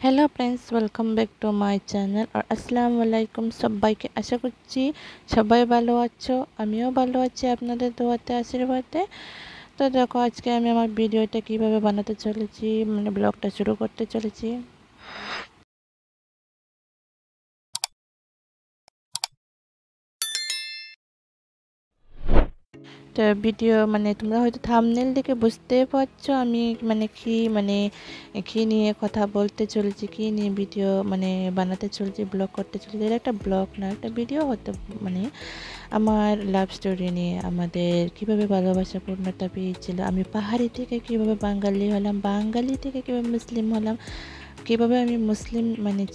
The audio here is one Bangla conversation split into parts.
Hello friends, welcome back to my channel. আর আসসালামু আলাইকুম সবাইকে। আশা করছি সবাই ভালো আছো, আমিও ভালো আছি আপনাদের দোয়াতে আশীর্বাদে। তো দেখো, আজকে আমি আমার ভিডিওটা কিভাবে বানাতে চলেছি, মানে ব্লগটা শুরু করতে চলেছি। তো ভিডিও মানে তোমরা হয়তো থাম্বনেল দেখে বুঝতে পারছো আমি কি নিয়ে কথা বলতে চলেছি, কি নিয়ে ভিডিও বানাতে চলেছি, ব্লগ করতে চলেছি। এটা একটা ব্লগ না, একটা ভিডিও হতে মানে আমার লাভ স্টোরি নিয়ে, আমাদের কিভাবে ভালোবাসা পূর্ণতা পেয়েছিল, আমি পাহাড়ি থেকে কিভাবে বাঙালি হলাম, বাঙালি থেকে কিভাবে মুসলিম হলাম, কিভাবে আমি মুসলিম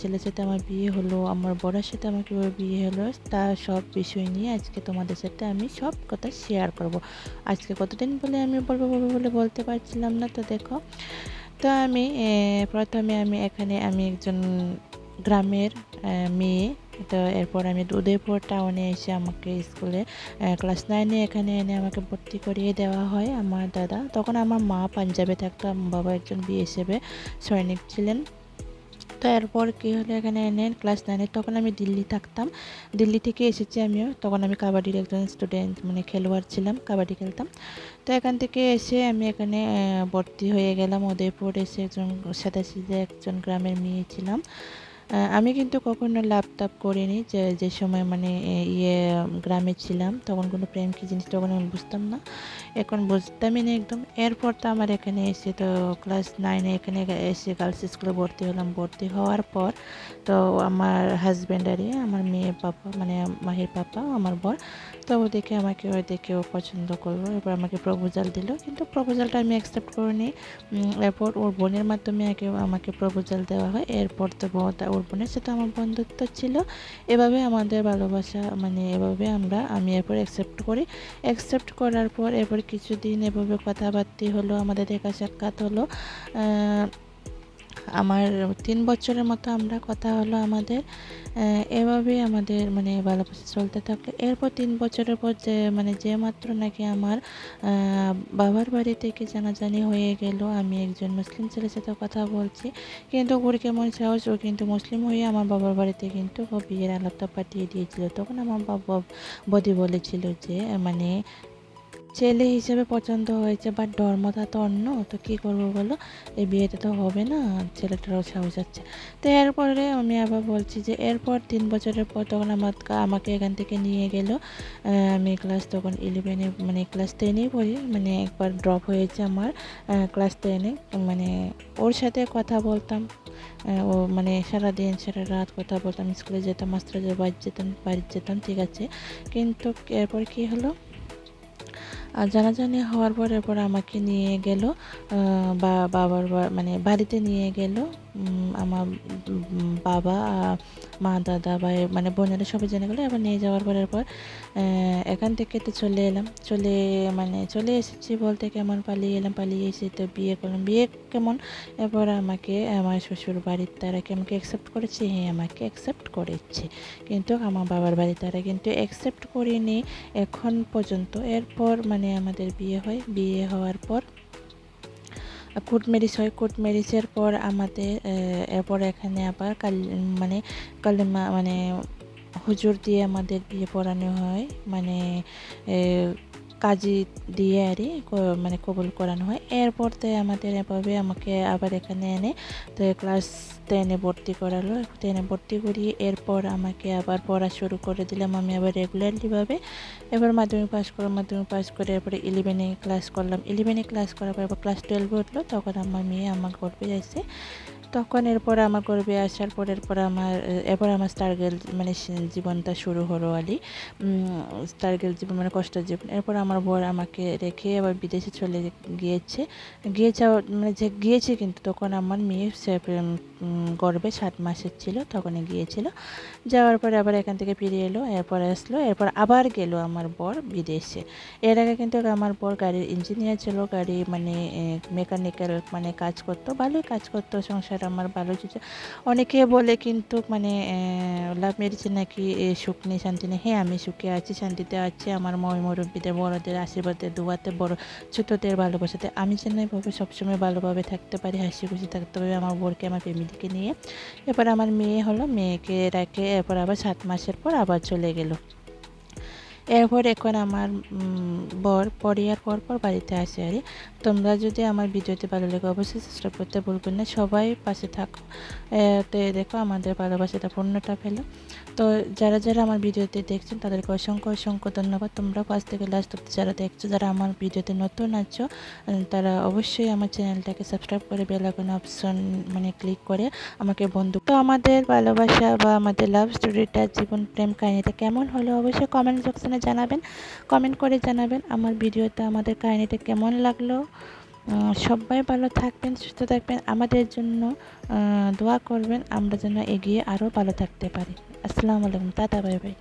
ছেলের সাথে আমার বিয়ে হলো, আমার বড়ার সাথে আমার কীভাবে বিয়ে হলো, তা সব বিষয় নিয়ে আজকে তোমাদের সাথে আমি সব কথা শেয়ার করব। আজকে কতদিন বলে আমি বলবো বলে বলতে পারছিলাম না। তো দেখো, তো আমি প্রথমে আমি একজন গ্রামের মেয়ে। তো এরপর আমি উদয়পুর টাউনে এসে আমাকে স্কুলে ক্লাস 9-এ এখানে এনে আমাকে ভর্তি করিয়ে দেওয়া হয় আমার দাদা। তখন আমার মা পাঞ্জাবে থাকতো, আমার বাবা একজন বিএসএফে সৈনিক ছিলেন। তো এরপর কী হলো, এখানে এনে ক্লাস 9-এ তখন আমি দিল্লি থাকতাম, দিল্লি থেকে এসেছি আমিও। তখন আমি কাবাডির একজন স্টুডেন্ট, খেলোয়াড় ছিলাম, কাবাডি খেলতাম। তো এখান থেকে এসে আমি এখানে ভর্তি হয়ে গেলাম উদয়পুর। এসে একজন সাদাসিধে একজন গ্রামের মেয়ে ছিলাম। আমি কিন্তু কখনো লাভ টাভ করিনি, যে সময় গ্রামে ছিলাম তখন কোনো প্রেম কী জিনিস তখন আমি বুঝতাম না, এখন বুঝতামই না একদম। এরপর তো আমার এখানে এসে, তো ক্লাস 9-এ এখানে এসে গার্লস স্কুলে ভর্তি হলাম। ভর্তি হওয়ার পর তো আমার হাজব্যান্ডারে, আমার মেয়ের পাপা, মাহির পাপা, আমার বর, তো ও দেখে ও পছন্দ করলো। এরপর আমাকে প্রপোজাল দিল, কিন্তু প্রপোজালটা আমি অ্যাকসেপ্ট করিনি। এরপর ওর বোনের মাধ্যমে আমাকে প্রপোজাল দেওয়া হয়। এরপর তো ওর বোনের সাথে আমার বন্ধুত্ব ছিল। এভাবে আমাদের ভালোবাসা, এভাবে আমি এরপর অ্যাকসেপ্ট করি। অ্যাকসেপ্ট করার পর এরপর কিছুদিন এভাবে কথাবার্তা হলো, আমাদের দেখা সাক্ষাৎ হলো। আমার 3 বছরের মতো আমরা কথা হলো আমাদের। এভাবে আমাদের ভালোবাসা চলতে থাকলো। এরপর 3 বছরের পর যে মাত্র নাকি আমার বাবার বাড়ি থেকে জানাজানি হয়ে গেল আমি একজন মুসলিম ছেলের সাথে কথা বলছি। কিন্তু ওর কেমন সাহস, ও কিন্তু মুসলিম হয়ে আমার বাবার বাড়িতে কিন্তু ও বিয়ের আলাপটা পাঠিয়ে দিয়েছিল। তখন আমার বৌদি বলেছিল যে ছেলে হিসেবে পছন্দ হয়েছে, বাট ধর্মটা তো অন্য, তো কী করবো বলো, এই বিয়েটা তো হবে না, ছেলেটারও সাহস আছে। তো এরপরে আমি আবার বলছি যে এরপর 3 বছরের পর তখন আমাকে এখান থেকে নিয়ে গেল। আমি তখন 11-এ ক্লাস 10-এই পড়ি, একবার ড্রপ হয়েছে আমার ক্লাস 10-এ। ওর সাথে কথা বলতাম, ও সারাদিন সারা রাত কথা বলতাম, স্কুলে যেতাম, মাস্টার বাড়ি যেতাম, ঠিক আছে। কিন্তু এরপর কী হলো, আর জানাজানি হওয়ার পর এরপর আমাকে নিয়ে গেল বাবার বাড়িতে নিয়ে গেল। আমার বাবা, মা, দাদা, ভাই, বোনেরা সবাই জেনে গেলো। এবার নিয়ে যাওয়ার পর এরপর এখান থেকে তো চলে এলাম। চলে এসেছি বলতে কেমন, পালিয়ে এলাম, পালিয়ে এসে তো বিয়ে করলাম। বিয়ে কেমন, এরপর আমাকে আমার শ্বশুর বাড়ির তারা কি আমাকে অ্যাকসেপ্ট করেছে? হ্যাঁ, আমাকে অ্যাকসেপ্ট করেছে, কিন্তু আমার বাবার বাড়ির তারা কিন্তু অ্যাকসেপ্ট করেনি এখন পর্যন্ত। এরপর আমাদের বিয়ে হয়। বিয়ে হওয়ার পর কোর্ট ম্যারেজ হয়। কোর্ট ম্যারেজের পর আমাদের এরপর এখানে আবার কালিমা হুজুর দিয়ে আমাদের বিয়ে পড়ানো হয়, কাজী দিয়ে কবুল করানো হয়। এরপর তো আমাকে আবার এখানে এনে তো ক্লাস 10-এ ভর্তি করালো। 10-এ ভর্তি করিয়ে এরপর আমাকে আবার পড়া শুরু করে দিলাম আমি আবার রেগুলারলিভাবে। এবার মাধ্যমিক পাস করে এরপরে 11-এ ক্লাস করলাম। 11-এ ক্লাস করার পর এবার ক্লাস 12-এ উঠলো, তখন আমার মেয়ে আমার গর্ভে আসে। তখন এরপর আমার গর্ভে আসার পর এরপর আমার স্টারগেল জীবনটা শুরু হলো। স্টারগেল জীবন কষ্টের জীবন। এরপর আমার বর আমাকে রেখে আবার বিদেশে চলে গিয়েছে, কিন্তু তখন আমার মেয়ে গর্ভে 7 মাসের ছিল, তখনই গিয়েছিল। যাওয়ার পরে আবার এখান থেকে ফিরে এলো, এরপর আসলো, এরপর আবার গেল আমার বর বিদেশে। এর আগে কিন্তু আমার বর গাড়ির ইঞ্জিনিয়ার ছিল, গাড়ি মেকানিক্যাল কাজ করতো, ভালোই কাজ করতো, সংসার আমার ভালো হয়েছে। অনেকে বলে কিন্তু মানে লাভ ম্যারেজে নাকি সুখ নেই, শান্তি নেই। হ্যাঁ, আমি সুখে আছি, শান্তিতে আছি। আমার মুরব্বীদের, বড়দের আশীর্বাদে, দোয়াতে, বড় ছোটদের ভালোবাসাতে আমি যেন এভাবে সবসময় ভালোভাবে থাকতে পারি, হাসি খুশি থাকতে পারি আমার বোরকে, আমার ফ্যামিলিকে নিয়ে। এরপর আমার মেয়ে হলো, মেয়েকে রেখে এরপর আবার 7 মাসের পর আবার চলে গেল। এরপর এখন আমার বর পরিয়ার পর বাড়িতে আসে। আর তোমরা যদি আমার ভিডিওতে ভালো লাগে অবশ্যই সাবস্ক্রাইব করতে ভুলবেন না, সবাই পাশে থাকো। তো দেখো আমাদের ভালোবাসাটা পূর্ণতা পেল। তো যারা যারা আমার ভিডিওতে দেখছেন তাদেরকে অসংখ্য অসংখ্য ধন্যবাদ। তোমরা ফার্স্ট থেকে লাস্ট অব্দি যারা দেখছো, যারা আমার ভিডিওতে নতুন আছো তারা অবশ্যই আমার চ্যানেলটাকে সাবস্ক্রাইব করে বেল আইকন অপশন মানে ক্লিক করে আমাকে বন্ধু। তো আমাদের ভালোবাসা বা আমাদের লাভ স্টোরিটা, জীবন প্রেম কাহিনীটা কেমন হলো অবশ্যই কমেন্ট সেকশনে জানাবেন, কমেন্ট করে জানাবেন আমার ভিডিওতে আমাদের কাহিনীটা কেমন লাগলো। সবাই ভালো থাকবেন, সুস্থ থাকবেন, আমাদের জন্য দোয়া করবেন, আমরা যেন এগিয়ে আরও ভালো থাকতে পারি। আসসালামু আলাইকুম, টাটা, বাই বাই।